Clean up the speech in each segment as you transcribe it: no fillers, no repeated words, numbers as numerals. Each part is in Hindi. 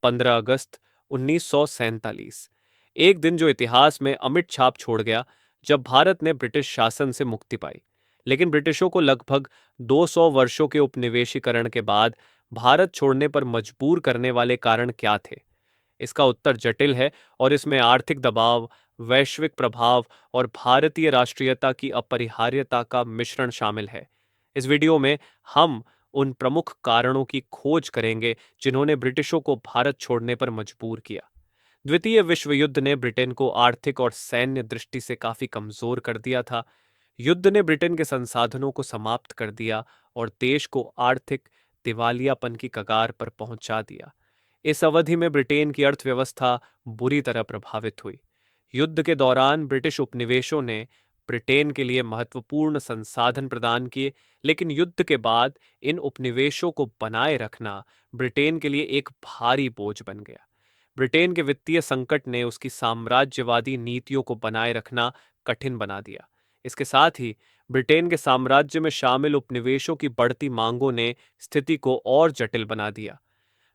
15 अगस्त 1947। एक दिन जो इतिहास में अमिट छाप छोड़ गया, जब भारत ने ब्रिटिश शासन से मुक्ति पाई। लेकिन ब्रिटिशों को लगभग 200 वर्षों के उपनिवेशीकरण के बाद भारत छोड़ने पर मजबूर करने वाले कारण क्या थे? इसका उत्तर जटिल है और इसमें आर्थिक दबाव, वैश्विक प्रभाव और भारतीय राष्ट्रीयता की अपरिहार्यता का मिश्रण शामिल है। इस वीडियो में हम उन प्रमुख कारणों की खोज करेंगे जिन्होंने ब्रिटिशों को भारत छोड़ने पर मजबूर किया। द्वितीय विश्व युद्ध ने ब्रिटेन को आर्थिक और सैन्य दृष्टि से काफी कमजोर कर दिया था। युद्ध ने ब्रिटेन के संसाधनों को समाप्त कर दिया और देश को आर्थिक दिवालियापन की कगार पर पहुंचा दिया। इस अवधि में ब्रिटेन की अर्थव्यवस्था बुरी तरह प्रभावित हुई। युद्ध के दौरान ब्रिटिश उपनिवेशों ने ब्रिटेन के लिए महत्वपूर्ण संसाधन प्रदान किए, लेकिन युद्ध के बाद इन उपनिवेशों को बनाए रखना ब्रिटेन के लिए एक भारी बोझ बन गया। ब्रिटेन के वित्तीय संकट ने उसकी साम्राज्यवादी नीतियों को बनाए रखना कठिन बना दिया। इसके साथ ही ब्रिटेन के साम्राज्य में शामिल उपनिवेशों की बढ़ती मांगों ने स्थिति को और जटिल बना दिया।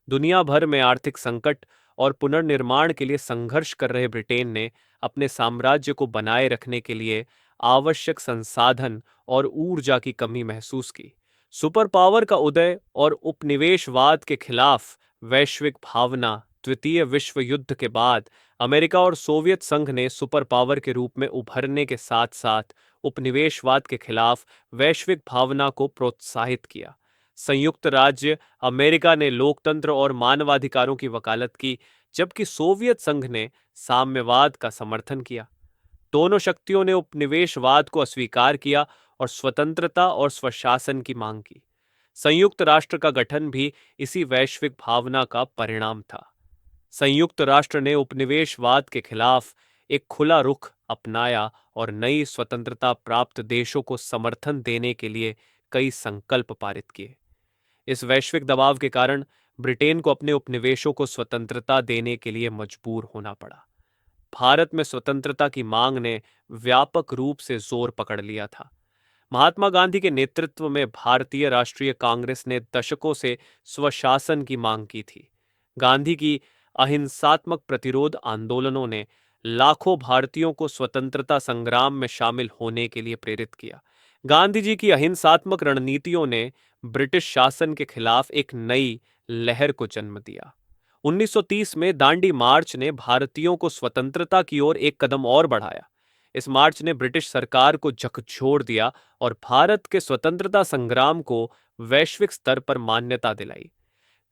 दुनिया भर में आर्थिक संकट और पुनर्निर्माण के लिए संघर्ष कर रहे ब्रिटेन ने अपने साम्राज्य को बनाए रखने के लिए आवश्यक संसाधन और ऊर्जा की कमी महसूस की। सुपर पावर का उदय और उपनिवेशवाद के खिलाफ वैश्विक भावना। द्वितीय विश्व युद्ध के बाद अमेरिका और सोवियत संघ ने सुपर पावर के रूप में उभरने के साथ साथ उपनिवेशवाद के खिलाफ वैश्विक भावना को प्रोत्साहित किया। संयुक्त राज्य अमेरिका ने लोकतंत्र और मानवाधिकारों की वकालत की, जबकि सोवियत संघ ने साम्यवाद का समर्थन किया। दोनों शक्तियों ने उपनिवेशवाद को अस्वीकार किया और स्वतंत्रता और स्वशासन की मांग की। संयुक्त राष्ट्र का गठन भी इसी वैश्विक भावना का परिणाम था। संयुक्त राष्ट्र ने उपनिवेशवाद के खिलाफ एक खुला रुख अपनाया और नई स्वतंत्रता प्राप्त देशों को समर्थन देने के लिए कई संकल्प पारित किए। इस वैश्विक दबाव के कारण ब्रिटेन को अपने उपनिवेशों को स्वतंत्रता देने के लिए मजबूर होना पड़ा। भारत में स्वतंत्रता की मांग ने व्यापक रूप से जोर पकड़ लिया था। महात्मा गांधी के नेतृत्व में भारतीय राष्ट्रीय कांग्रेस ने दशकों से स्वशासन की मांग की थी। गांधी की अहिंसात्मक प्रतिरोध आंदोलनों ने लाखों भारतीयों को स्वतंत्रता संग्राम में शामिल होने के लिए प्रेरित किया। गांधी जी की अहिंसात्मक रणनीतियों ने ब्रिटिश शासन के खिलाफ एक नई लहर को जन्म दिया। 1930 में दांडी मार्च ने भारतीयों को स्वतंत्रता की ओर एक कदम और बढ़ाया। इस मार्च ने ब्रिटिश सरकार को झकझोर दिया और भारत के स्वतंत्रता संग्राम को वैश्विक स्तर पर मान्यता दिलाई।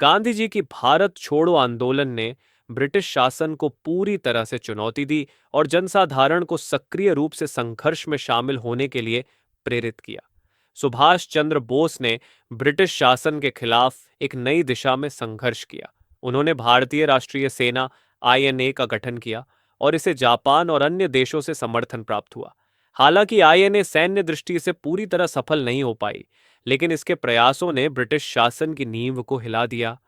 गांधी जी की भारत छोड़ो आंदोलन ने ब्रिटिश शासन को पूरी तरह से चुनौती दी और जनसाधारण को सक्रिय रूप से संघर्ष में शामिल होने के लिए प्रेरित किया। सुभाष चंद्र बोस ने ब्रिटिश शासन के खिलाफ एक नई दिशा में संघर्ष किया। उन्होंने भारतीय राष्ट्रीय सेना आईएनए का गठन किया और इसे जापान और अन्य देशों से समर्थन प्राप्त हुआ। हालांकि आईएनए सैन्य दृष्टि से पूरी तरह सफल नहीं हो पाई, लेकिन इसके प्रयासों ने ब्रिटिश शासन की नींव को हिला दिया।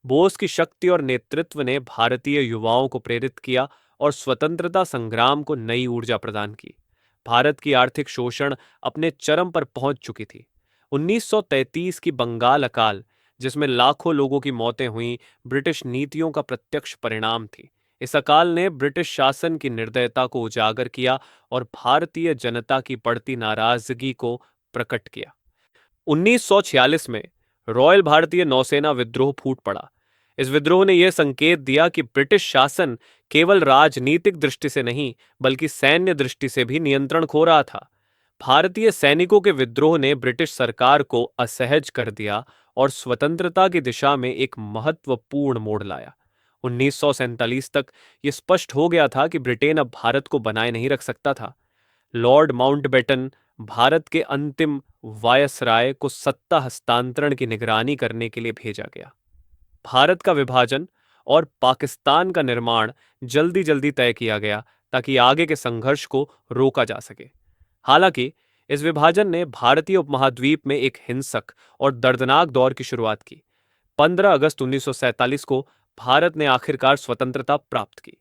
बोस की शक्ति और नेतृत्व ने भारतीय युवाओं को प्रेरित किया और स्वतंत्रता संग्राम को नई ऊर्जा प्रदान की। भारत की आर्थिक शोषण अपने चरम पर पहुंच चुकी थी। 1933 की बंगाल अकाल, जिसमें लाखों लोगों की मौतें हुईं, ब्रिटिश नीतियों का प्रत्यक्ष परिणाम थी। इस अकाल ने ब्रिटिश शासन की निर्दयता को उजागर किया और भारतीय जनता की बढ़ती नाराजगी को प्रकट किया। 1946 में रॉयल भारतीय नौसेना विद्रोह फूट पड़ा। इस विद्रोह ने यह संकेत दिया कि ब्रिटिश शासन केवल राजनीतिक दृष्टि से नहीं, बल्कि सैन्य दृष्टि से भी नियंत्रण खो रहा था। भारतीय सैनिकों के विद्रोह ने ब्रिटिश सरकार को असहज कर दिया और स्वतंत्रता की दिशा में एक महत्वपूर्ण मोड़ लाया। 1947 तक यह स्पष्ट हो गया था कि ब्रिटेन अब भारत को बनाए नहीं रख सकता था। लॉर्ड माउंटबेटन भारत के अंतिम वायसराय को सत्ता हस्तांतरण की निगरानी करने के लिए भेजा गया। भारत का विभाजन और पाकिस्तान का निर्माण जल्दी जल्दी तय किया गया ताकि आगे के संघर्ष को रोका जा सके। हालांकि इस विभाजन ने भारतीय उपमहाद्वीप में एक हिंसक और दर्दनाक दौर की शुरुआत की। 15 अगस्त 1947 को भारत ने आखिरकार स्वतंत्रता प्राप्त की।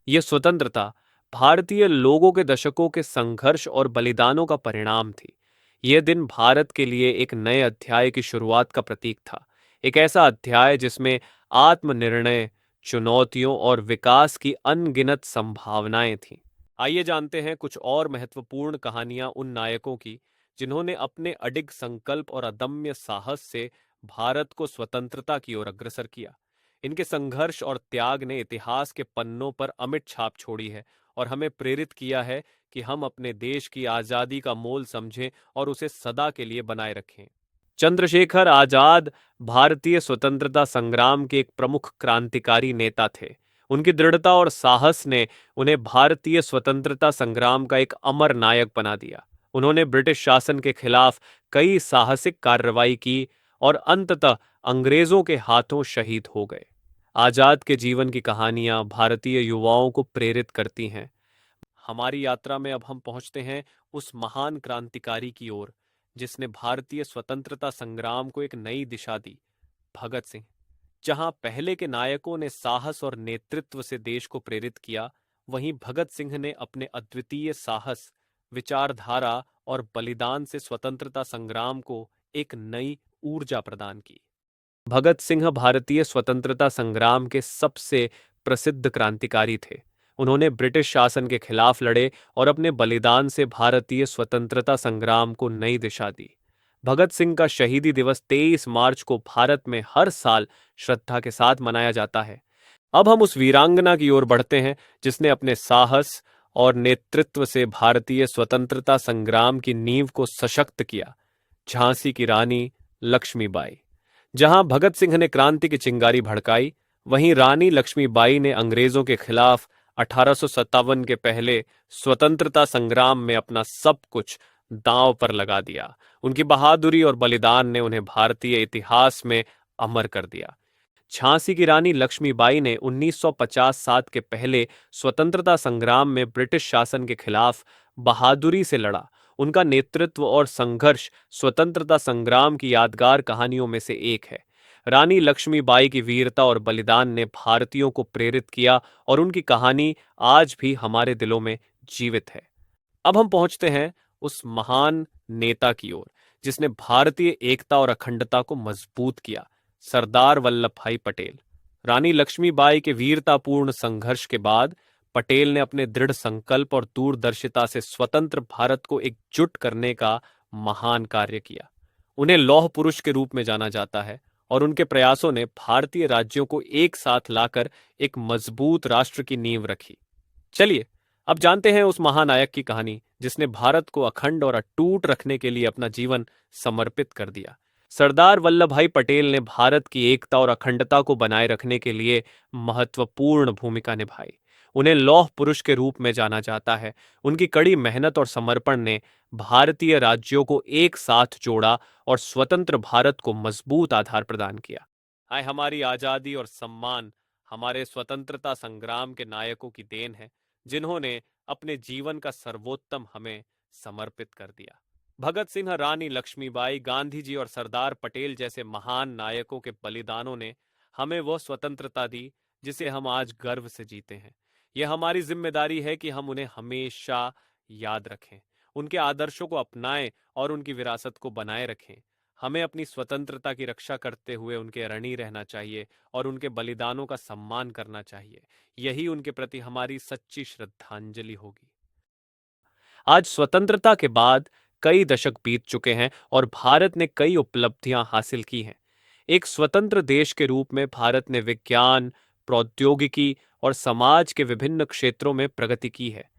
यह स्वतंत्रता भारतीय लोगों के दशकों के संघर्ष और बलिदानों का परिणाम थी। यह दिन भारत के लिए एक नए अध्याय की शुरुआत का प्रतीक था। एक ऐसा अध्याय जिसमें आत्मनिर्णय, चुनौतियों और विकास की अनगिनत संभावनाएं थीं। आइए जानते हैं कुछ और महत्वपूर्ण कहानियां उन नायकों की जिन्होंने अपने अडिग संकल्प और अदम्य साहस से भारत को स्वतंत्रता की ओर अग्रसर किया। इनके संघर्ष और त्याग ने इतिहास के पन्नों पर अमिट छाप छोड़ी है और हमें प्रेरित किया है कि हम अपने देश की आजादी का मोल समझें और उसे सदा के लिए बनाए रखें। चंद्रशेखर आजाद भारतीय स्वतंत्रता संग्राम के एक प्रमुख क्रांतिकारी नेता थे। उनकी दृढ़ता और साहस ने उन्हें भारतीय स्वतंत्रता संग्राम का एक अमर नायक बना दिया। उन्होंने ब्रिटिश शासन के खिलाफ कई साहसिक कार्रवाई की और अंततः अंग्रेजों के हाथों शहीद हो गए। आजाद के जीवन की कहानियां भारतीय युवाओं को प्रेरित करती हैं। हमारी यात्रा में अब हम पहुंचते हैं उस महान क्रांतिकारी की ओर जिसने भारतीय स्वतंत्रता संग्राम को एक नई दिशा दी, भगत सिंह। जहां पहले के नायकों ने साहस और नेतृत्व से देश को प्रेरित किया, वहीं भगत सिंह ने अपने अद्वितीय साहस, विचारधारा और बलिदान से स्वतंत्रता संग्राम को एक नई ऊर्जा प्रदान की। भगत सिंह भारतीय स्वतंत्रता संग्राम के सबसे प्रसिद्ध क्रांतिकारी थे। उन्होंने ब्रिटिश शासन के खिलाफ लड़े और अपने बलिदान से भारतीय स्वतंत्रता संग्राम को नई दिशा दी। भगत सिंह का शहीदी दिवस 23 मार्च को भारत में हर साल श्रद्धा के साथ मनाया जाता है। अब हम उस वीरांगना की ओर बढ़ते हैं जिसने अपने साहस और नेतृत्व से भारतीय स्वतंत्रता संग्राम की नींव को सशक्त किया, झांसी की रानी लक्ष्मीबाई। जहां भगत सिंह ने क्रांति की चिंगारी भड़काई, वहीं रानी लक्ष्मीबाई ने अंग्रेजों के खिलाफ 1857 के पहले स्वतंत्रता संग्राम में अपना सब कुछ दांव पर लगा दिया। उनकी बहादुरी और बलिदान ने उन्हें भारतीय इतिहास में अमर कर दिया। झांसी की रानी लक्ष्मीबाई ने 1950 के पहले स्वतंत्रता संग्राम में ब्रिटिश शासन के खिलाफ बहादुरी से लड़ा। उनका नेतृत्व और संघर्ष स्वतंत्रता संग्राम की यादगार कहानियों में से एक है। रानी लक्ष्मीबाई की वीरता और बलिदान ने भारतीयों को प्रेरित किया और उनकी कहानी आज भी हमारे दिलों में जीवित है। अब हम पहुंचते हैं उस महान नेता की ओर जिसने भारतीय एकता और अखंडता को मजबूत किया, सरदार वल्लभ भाई पटेल। रानी लक्ष्मीबाई के वीरतापूर्ण संघर्ष के बाद पटेल ने अपने दृढ़ संकल्प और दूरदर्शिता से स्वतंत्र भारत को एकजुट करने का महान कार्य किया। उन्हें लौह पुरुष के रूप में जाना जाता है और उनके प्रयासों ने भारतीय राज्यों को एक साथ लाकर एक मजबूत राष्ट्र की नींव रखी। चलिए अब जानते हैं उस महानायक की कहानी जिसने भारत को अखंड और अटूट रखने के लिए अपना जीवन समर्पित कर दिया। सरदार वल्लभ भाई पटेल ने भारत की एकता और अखंडता को बनाए रखने के लिए महत्वपूर्ण भूमिका निभाई। उन्हें लौह पुरुष के रूप में जाना जाता है। उनकी कड़ी मेहनत और समर्पण ने भारतीय राज्यों को एक साथ जोड़ा और स्वतंत्र भारत को मजबूत आधार प्रदान किया। आए हमारी आजादी और सम्मान हमारे स्वतंत्रता संग्राम के नायकों की देन है जिन्होंने अपने जीवन का सर्वोत्तम हमें समर्पित कर दिया। भगत सिंह, रानी लक्ष्मीबाई, गांधी जी और सरदार पटेल जैसे महान नायकों के बलिदानों ने हमें वह स्वतंत्रता दी जिसे हम आज गर्व से जीते हैं। यह हमारी जिम्मेदारी है कि हम उन्हें हमेशा याद रखें, उनके आदर्शों को अपनाएं और उनकी विरासत को बनाए रखें। हमें अपनी स्वतंत्रता की रक्षा करते हुए उनके ऋणी रहना चाहिए और उनके बलिदानों का सम्मान करना चाहिए। यही उनके प्रति हमारी सच्ची श्रद्धांजलि होगी। आज स्वतंत्रता के बाद कई दशक बीत चुके हैं और भारत ने कई उपलब्धियां हासिल की हैं। एक स्वतंत्र देश के रूप में भारत ने विज्ञान, प्रौद्योगिकी और समाज के विभिन्न क्षेत्रों में प्रगति की है।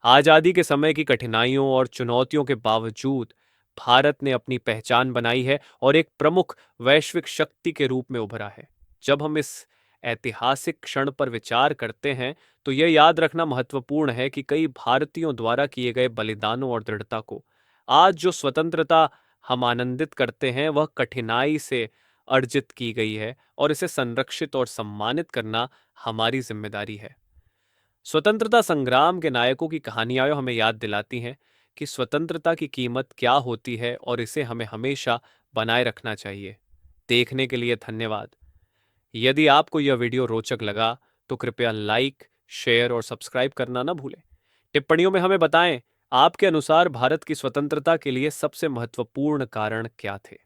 आजादी के समय की कठिनाइयों और चुनौतियों के बावजूद भारत ने अपनी पहचान बनाई है और एक प्रमुख वैश्विक शक्ति के रूप में उभरा है। जब हम इस ऐतिहासिक क्षण पर विचार करते हैं तो यह याद रखना महत्वपूर्ण है कि कई भारतीयों द्वारा किए गए बलिदानों और दृढ़ता को आज जो स्वतंत्रता हम आनंदित करते हैं वह कठिनाई से अर्जित की गई है और इसे संरक्षित और सम्मानित करना हमारी जिम्मेदारी है। स्वतंत्रता संग्राम के नायकों की कहानियां हमें याद दिलाती हैं कि स्वतंत्रता की कीमत क्या होती है और इसे हमें हमेशा बनाए रखना चाहिए। देखने के लिए धन्यवाद। यदि आपको यह वीडियो रोचक लगा तो कृपया लाइक, शेयर और सब्सक्राइब करना न भूलें। टिप्पणियों में हमें बताएं, आपके अनुसार भारत की स्वतंत्रता के लिए सबसे महत्वपूर्ण कारण क्या थे।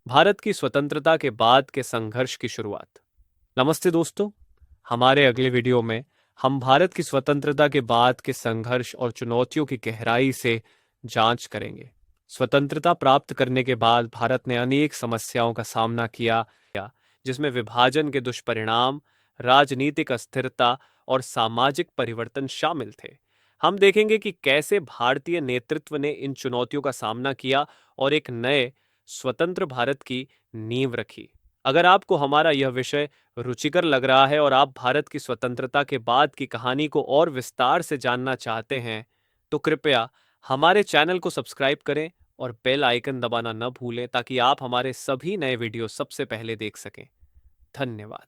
भारत की स्वतंत्रता के बाद के संघर्ष की शुरुआत। नमस्ते दोस्तों। हमारे अगले वीडियो में हम भारत की स्वतंत्रता के बाद के संघर्ष और चुनौतियों की गहराई से जांच करेंगे। स्वतंत्रता प्राप्त करने के बाद भारत ने अनेक समस्याओं का सामना किया, जिसमें विभाजन के दुष्परिणाम, राजनीतिक अस्थिरता और सामाजिक परिवर्तन शामिल थे। हम देखेंगे कि कैसे भारतीय नेतृत्व ने इन चुनौतियों का सामना किया और एक नए स्वतंत्र भारत की नींव रखी। अगर आपको हमारा यह विषय रुचिकर लग रहा है और आप भारत की स्वतंत्रता के बाद की कहानी को और विस्तार से जानना चाहते हैं, तो कृपया हमारे चैनल को सब्सक्राइब करें और बेल आइकन दबाना न भूलें ताकि आप हमारे सभी नए वीडियो सबसे पहले देख सकें। धन्यवाद।